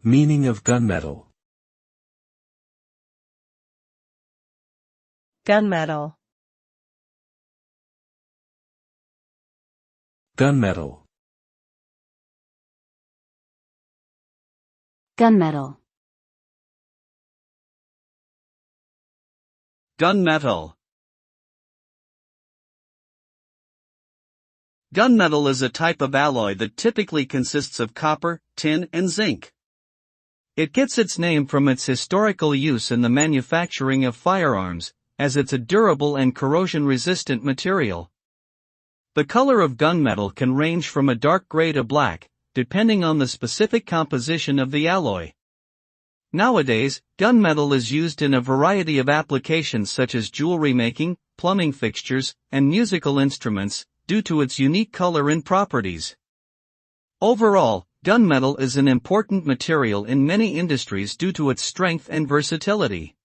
Meaning of gunmetal. Gunmetal. Gunmetal. Gunmetal. Gunmetal. Gunmetal is a type of alloy that typically consists of copper, tin, and zinc. It gets its name from its historical use in the manufacturing of firearms, as it's a durable and corrosion-resistant material. The color of gunmetal can range from a dark gray to black, depending on the specific composition of the alloy. Nowadays, gunmetal is used in a variety of applications such as jewelry making, plumbing fixtures, and musical instruments, due to its unique color and properties. Overall, gunmetal is an important material in many industries due to its strength and versatility.